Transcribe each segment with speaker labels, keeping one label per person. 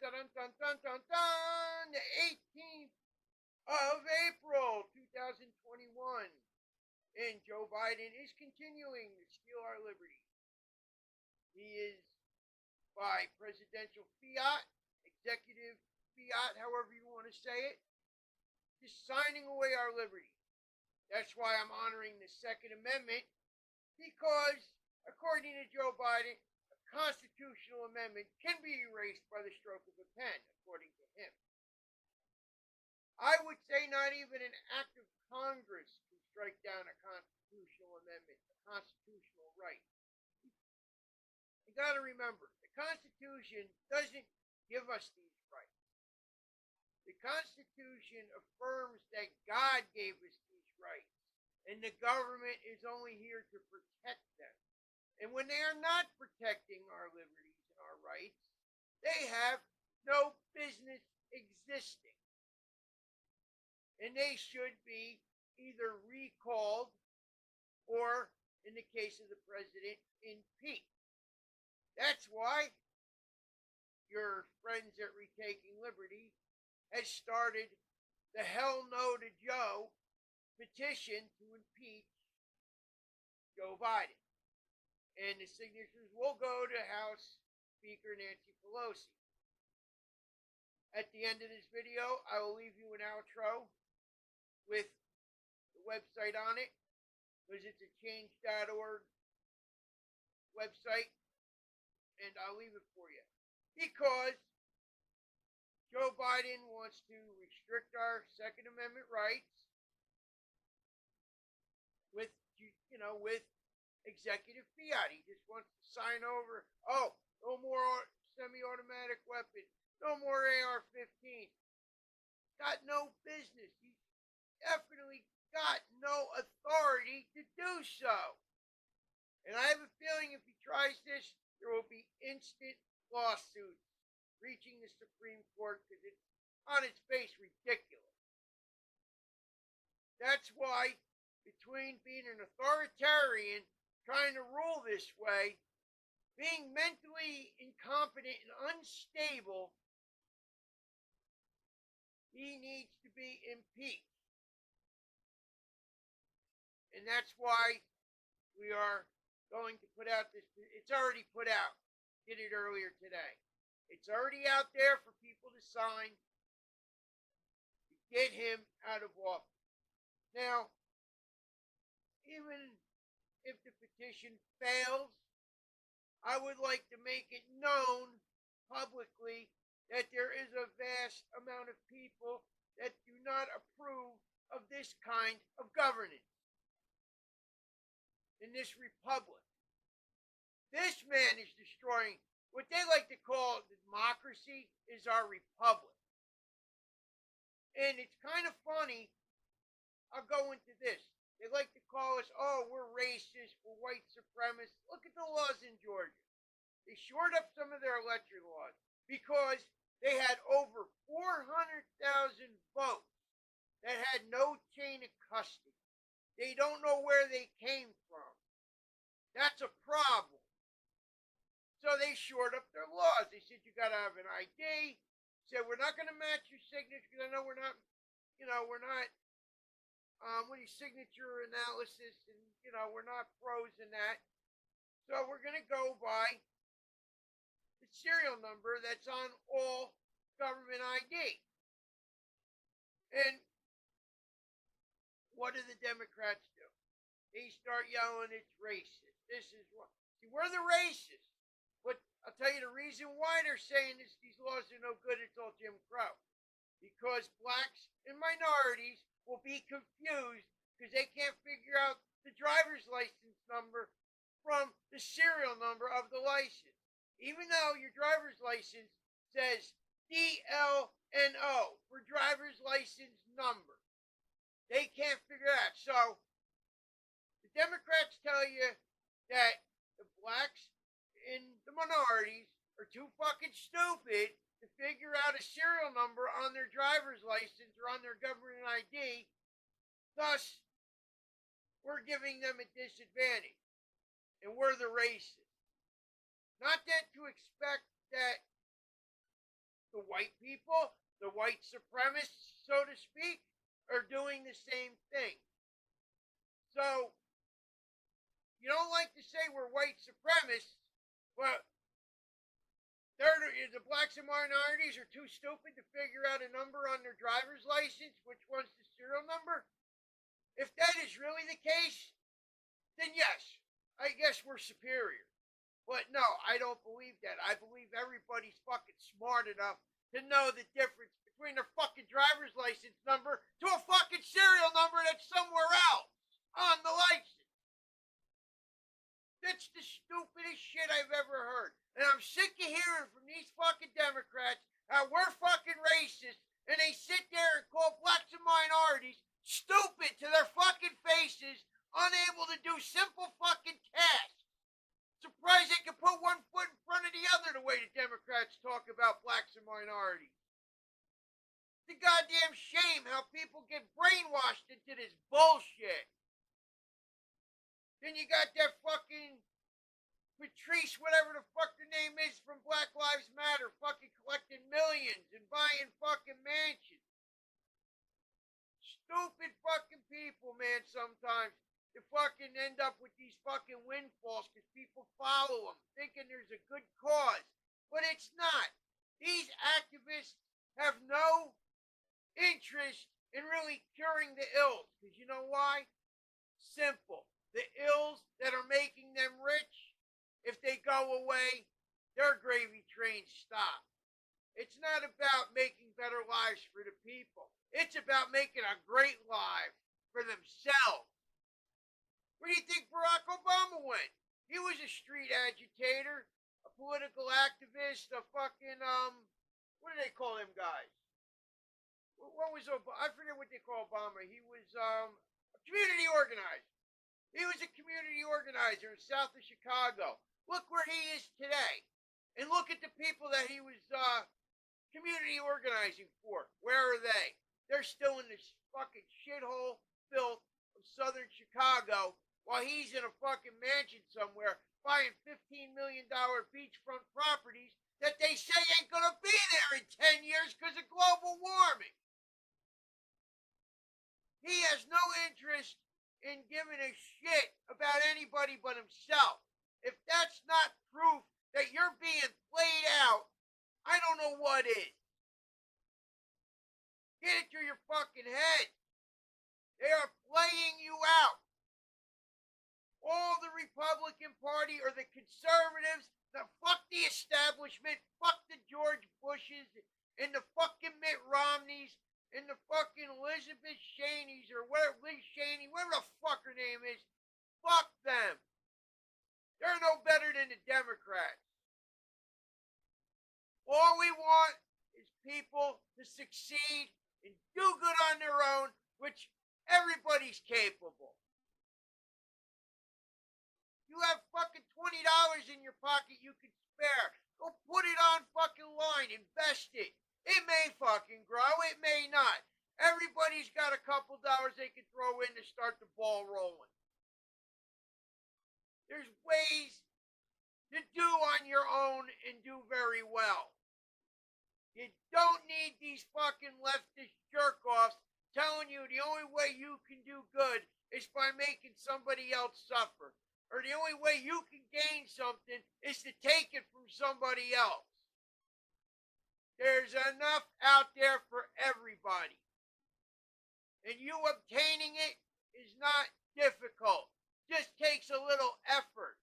Speaker 1: dun, dun, dun, dun, dun, dun, dun, the 18th of April, 2021. And Joe Biden is continuing to steal our liberty. He is, by presidential fiat, executive fiat, however you want to say it, just signing away our liberty. That's why I'm honoring the Second Amendment, because, according to Joe Biden, a constitutional amendment can be erased by the stroke of a pen, according to him. I would say not even an act of Congress can strike down a constitutional amendment, a constitutional right. You got to remember, the Constitution doesn't give us these rights. The Constitution affirms that God gave us these rights, and the government is only here to protect them. And when they are not protecting our liberties and our rights, they have no business existing. And they should be either recalled or, in the case of the president, impeached. That's why your friends at Retaking Liberty has started the Hell No to Joe petition to impeach Joe Biden. And the signatures will go to House Speaker Nancy Pelosi. At the end of this video, I will leave you an outro with the website on it, because it's a change.org website, and I'll leave it for you. Because Joe Biden wants to restrict our Second Amendment rights with, with executive fiat. He just wants to sign over, no more semi-automatic weapons, no more AR-15. Got no business. He's definitely got no authority to do so. And I have a feeling if he tries this, there will be instant lawsuits reaching the Supreme Court, because it's on its face ridiculous. That's why, between being an authoritarian, trying to rule this way, being mentally incompetent and unstable, he needs to be impeached. And that's why we are going to put out this. It's already put out. Did it earlier today. It's already out there for people to sign to get him out of office. Now, even if the petition fails, I would like to make it known publicly that there is a vast amount of people that do not approve of this kind of governance in this republic. This man is destroying what they like to call democracy is our republic. And it's kind of funny. I'll go into this. They like to call us, we're racist, we're white supremacists. Look at the laws in Georgia. They shored up some of their election laws because they had over 400,000 votes that had no chain of custody. They don't know where they came from. That's a problem. So they shored up their laws. They said you got to have an ID. Said we're not going to match your signature because I know we're not signature analysis, and we're not pros in that. So we're going to go by the serial number that's on all government ID. And what do the Democrats do? They start yelling it's racist. This is wrong. See, we're the racists. But I'll tell you the reason why they're saying this, these laws are no good, it's all Jim Crow. Because blacks and minorities will be confused because they can't figure out the driver's license number from the serial number of the license. Even though your driver's license says DLNO for driver's license number. They can't figure that. So the Democrats tell you that the blacks and the minorities are too fucking stupid to figure out a serial number on their driver's license or on their government ID. Thus, we're giving them a disadvantage. And we're the racists. Not that to expect that the white people, the white supremacists, so to speak, are doing the same thing. So, you don't like to say we're white supremacists, but the blacks and minorities are too stupid to figure out a number on their driver's license, which one's the serial number. If that is really the case, then yes, I guess we're superior. But no, I don't believe that. I believe everybody's fucking smart enough to know the difference between their fucking driver's license number to a fucking serial number that's somewhere else on the license. That's the stupidest shit I've ever heard. And I'm sick of hearing from these fucking Democrats how we're fucking racist, and they sit there and call blacks and minorities stupid to their fucking faces, unable to do simple fucking tasks. Surprised they can put one foot in front of the other the way the Democrats talk about blacks and minorities. It's a goddamn shame how people get brainwashed into this bullshit. Then you got that fucking Patrice, whatever the fuck her name is, from Black Lives Matter, fucking collecting millions and buying fucking mansions. Stupid fucking people, man, sometimes. They fucking end up with these fucking windfalls because people follow them, thinking there's a good cause. But it's not. These activists have no interest in really curing the ills. Because you know why? Simple. The ills that are making them rich, if they go away, their gravy trains stop. It's not about making better lives for the people. It's about making a great life for themselves. Where do you think Barack Obama went? He was a street agitator, a political activist, a fucking, what do they call them guys? What was Obama? I forget what they call Obama. He was, a community organizer. He was a community organizer in south of Chicago. Look where he is today. And look at the people that he was community organizing for. Where are they? They're still in this fucking shithole filth of southern Chicago while he's in a fucking mansion somewhere buying $15 million beachfront properties that they say ain't going to be there in 10 years because of global warming. He has no interest in giving a shit about anybody but himself. If that's not proof that you're being played out, I don't know what is. Get it through your fucking head. They are playing you out. All the Republican Party or the conservatives, fuck the establishment, fuck the George Bushes and the fucking Mitt Romneys and the fucking Elizabeth Cheneys or whatever, Liz Cheney, whatever the fuck her name is, fuck them. They're no better than the Democrats. All we want is people to succeed and do good on their own, which everybody's capable. You have fucking $20 in your pocket you can spare. Go put it on fucking line. Invest it. It may fucking grow. It may not. Everybody's got a couple dollars they can throw in to start the ball rolling. There's ways to do on your own and do very well. You don't need these fucking leftist jerk-offs telling you the only way you can do good is by making somebody else suffer. Or the only way you can gain something is to take it from somebody else. There's enough out there for everybody. And you obtaining it is not difficult. Just takes a little effort.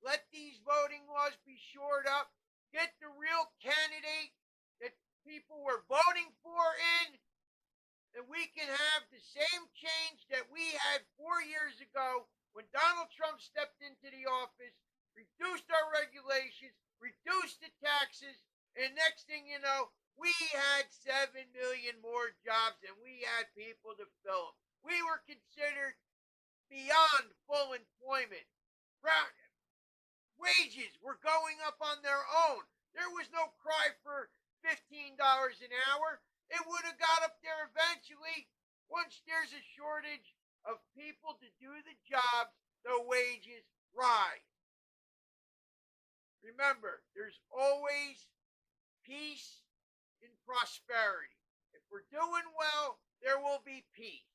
Speaker 1: Let these voting laws be shored up. Get the real candidate that people were voting for in, and we can have the same change that we had 4 years ago when Donald Trump stepped into the office, reduced our regulations, reduced the taxes, and next thing you know, we had 7 million more jobs and we had people to fill them. We were considered beyond full employment. Wages were going up on their own. There was no cry for $15 an hour. It would have got up there eventually. Once there's a shortage of people to do the jobs, the wages rise. Remember, there's always peace and prosperity. If we're doing well, there will be peace.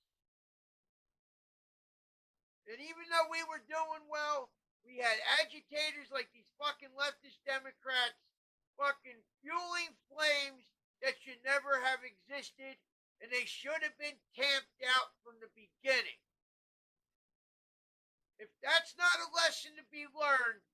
Speaker 1: And even though we were doing well, we had agitators like these fucking leftist Democrats fucking fueling flames that should never have existed, and they should have been tamped out from the beginning. If that's not a lesson to be learned,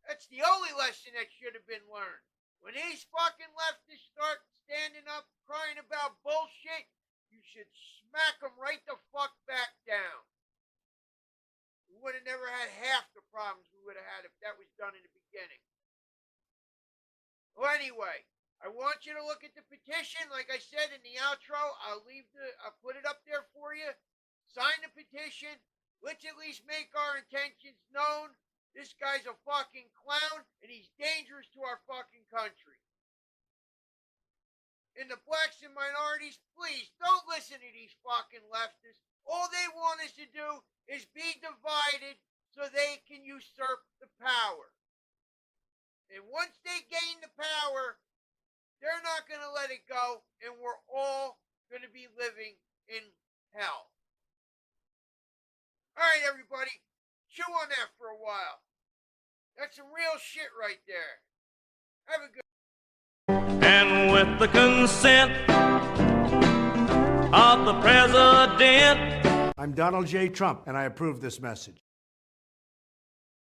Speaker 1: that's the only lesson that should have been learned. When these fucking leftists start standing up crying about bullshit, you should smack them right the fuck back down. We would have never had half the problems we would have had if that was done in the beginning. Well, anyway, I want you to look at the petition. Like I said in the outro, I'll put it up there for you. Sign the petition. Let's at least make our intentions known. This guy's a fucking clown, and he's dangerous to our fucking country. And the blacks and minorities, please don't listen to these fucking leftists. All they want us to do is be divided so they can usurp the power. And once they gain the power, they're not going to let it go, and we're all going to be living in hell. All right, everybody, chew on that for a while. That's some real shit right there. Have a good.
Speaker 2: And with the consent of the president.
Speaker 3: I'm Donald J. Trump, and I approve this message.